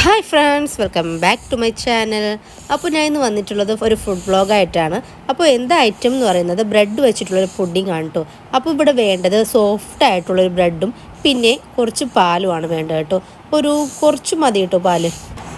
Hi friends, welcome back to my channel. അപ്പോൾ ഞാൻ ഇന്ന് വന്നിട്ടുള്ളത് ഒരു ഫുഡ് വ്ളോഗായിട്ടാണ്. അപ്പോൾ എന്താ ഐറ്റം എന്ന് പറയുന്നത് ബ്രെഡ് വെച്ചിട്ടുള്ളൊരു പുഡിംഗ് ആണ് കേട്ടോ. അപ്പോൾ ഇവിടെ വേണ്ടത് സോഫ്റ്റ് ആയിട്ടുള്ളൊരു ബ്രെഡും പിന്നെ കുറച്ച് പാലുമാണ് വേണ്ടത് കേട്ടോ. കുറച്ച് മതി കേട്ടോ പാല്.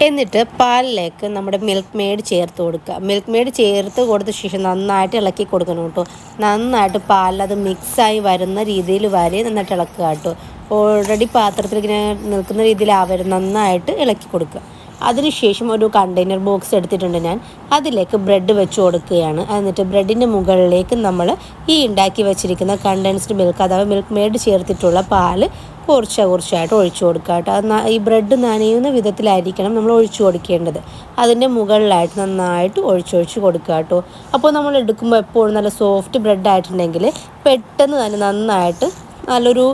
എന്നിട്ട് പാലിലേക്ക് നമ്മുടെ മിൽക്ക് മെയ്ഡ് ചേർത്ത് കൊടുക്കുക. മിൽക്ക് മെയ്ഡ് ചേർത്ത് കൊടുത്ത ശേഷം നന്നായിട്ട് ഇളക്കി കൊടുക്കണം കേട്ടോ. നന്നായിട്ട് പാലത് മിക്സായി വരുന്ന രീതിയിൽ വരെ നന്നായിട്ട് ഇളക്കുക കേട്ടോ. ഓൾറെഡി പാത്രത്തിൽ ഇങ്ങനെ നിൽക്കുന്ന രീതിയിലാവരുത്, നന്നായിട്ട് ഇളക്കി കൊടുക്കുക. അതിനുശേഷം ഒരു കണ്ടെയ്നർ ബോക്സ് എടുത്തിട്ടുണ്ട് ഞാൻ. അതിലേക്ക് ബ്രെഡ് വെച്ച് കൊടുക്കുകയാണ്. എന്നിട്ട് ബ്രെഡിൻ്റെ മുകളിലേക്ക് നമ്മൾ ഈ ഉണ്ടാക്കി വെച്ചിരിക്കുന്ന കണ്ടൻസ്ഡ് മിൽക്ക് അഥവാ മിൽക്ക് മെയ്ഡ് ചേർത്തിട്ടുള്ള പാല് കുറച്ചായിട്ട് ഒഴിച്ചു കൊടുക്കുക കേട്ടോ. ഈ ബ്രെഡ് നനയുന്ന വിധത്തിലായിരിക്കണം നമ്മൾ ഒഴിച്ചു കൊടുക്കേണ്ടത്. അതിൻ്റെ മുകളിലായിട്ട് നന്നായിട്ട് ഒഴിച്ചൊഴിച്ച് കൊടുക്കുക കേട്ടോ. അപ്പോൾ നമ്മൾ എടുക്കുമ്പോൾ എപ്പോഴും നല്ല സോഫ്റ്റ് ബ്രെഡ് ആയിട്ടുണ്ടെങ്കിൽ പെട്ടെന്ന് തന്നെ നന്നായിട്ട് നല്ലൊരു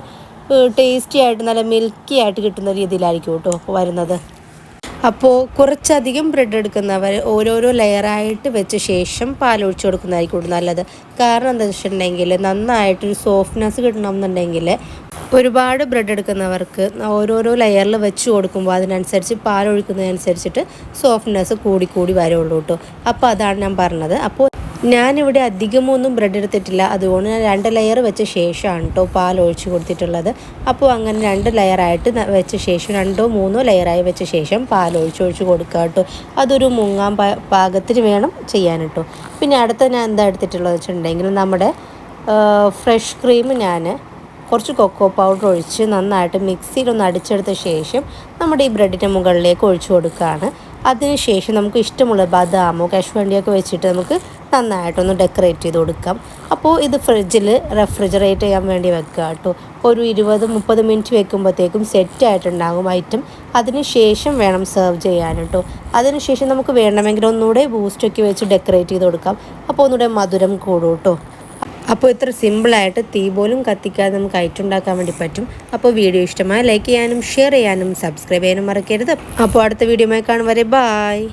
ടേസ്റ്റി ആയിട്ട് നല്ല മിൽക്കി ആയിട്ട് കിട്ടുന്ന രീതിയിലായിരിക്കും കേട്ടോ വരുന്നത്. അപ്പോൾ കുറച്ചധികം ബ്രെഡ് എടുക്കുന്നവർ ഓരോരോ ലെയറായിട്ട് വെച്ച ശേഷം പാലൊഴിച്ച് കൊടുക്കുന്നതായിരിക്കും നല്ലത്. കാരണം എന്താണെന്ന് വെച്ചിട്ടുണ്ടെങ്കിൽ നന്നായിട്ടൊരു സോഫ്റ്റ്നെസ് കിട്ടണമെന്നുണ്ടെങ്കിൽ ഒരുപാട് ബ്രെഡ് എടുക്കുന്നവർക്ക് ഓരോരോ ലെയറിൽ വെച്ച് കൊടുക്കുമ്പോൾ അതിനനുസരിച്ച് പാലൊഴിക്കുന്നതനുസരിച്ചിട്ട് സോഫ്റ്റ്നെസ് കൂടി വരുള്ളൂ കേട്ടോ. അപ്പോൾ അതാണ് ഞാൻ പറഞ്ഞത്. അപ്പോൾ ഞാനിവിടെ അധികമൊന്നും ബ്രെഡ് എടുത്തിട്ടില്ല, അതുകൊണ്ട് ഞാൻ 2 ലെയർ വെച്ച ശേഷമാണ് കേട്ടോ പാൽ ഒഴിച്ച് കൊടുത്തിട്ടുള്ളത്. അപ്പോൾ അങ്ങനെ 2 ലെയറായിട്ട് വെച്ച ശേഷം 2 or 3 ലെയറായി വെച്ച ശേഷം പാൽ ഒഴിച്ച് കൊടുക്കുക കേട്ടോ. അതൊരു മുങ്ങാൻ പാകത്തിന് വേണം ചെയ്യാൻ കേട്ടോ. പിന്നെ അടുത്ത ഞാൻ എന്താ എടുത്തിട്ടുള്ളത് വെച്ചിട്ടുണ്ടെങ്കിൽ നമ്മുടെ ഫ്രഷ് ക്രീം ഞാൻ കുറച്ച് കൊക്കോ പൗഡർ ഒഴിച്ച് നന്നായിട്ട് മിക്സിയിലൊന്ന് അടിച്ചെടുത്ത ശേഷം നമ്മുടെ ഈ ബ്രെഡിൻ്റെ മുകളിലേക്ക് ഒഴിച്ചു കൊടുക്കുകയാണ്. അതിനുശേഷം നമുക്ക് ഇഷ്ടമുള്ള ബദാമോ കശുവണ്ടിയൊക്കെ വെച്ചിട്ട് നമുക്ക് നന്നായിട്ടൊന്ന് ഡെക്കറേറ്റ് ചെയ്ത് കൊടുക്കാം. അപ്പോൾ ഇത് ഫ്രിഡ്ജിൽ റെഫ്രിജറേറ്റ് ചെയ്യാൻ വേണ്ടി വെക്കുക കേട്ടോ. ഒരു 20-30 മിനിറ്റ് വെക്കുമ്പോഴത്തേക്കും സെറ്റായിട്ടുണ്ടാകും ഐറ്റം. അതിനുശേഷം വേണം സെർവ് ചെയ്യാൻ കേട്ടോ. അതിനുശേഷം നമുക്ക് വേണമെങ്കിൽ ഒന്നുകൂടെ ബൂസ്റ്റൊക്കെ വെച്ച് ഡെക്കറേറ്റ് ചെയ്ത് കൊടുക്കാം. അപ്പോൾ ഒന്നുകൂടെ മധുരം കൂടും കേട്ടോ. അപ്പോൾ ഇത്ര സിമ്പിളായിട്ട് തീ പോലും കത്തിക്കാതെ നമുക്ക് ഐറ്റം ഉണ്ടാക്കാൻ വേണ്ടി പറ്റും. അപ്പോൾ വീഡിയോ ഇഷ്ടമായി ലൈക്ക് ചെയ്യാനും ഷെയർ ചെയ്യാനും സബ്സ്ക്രൈബ് ചെയ്യാനും മറക്കരുത്. അപ്പോൾ അടുത്ത വീഡിയോയുമായി കാണും വരെ ബായ്.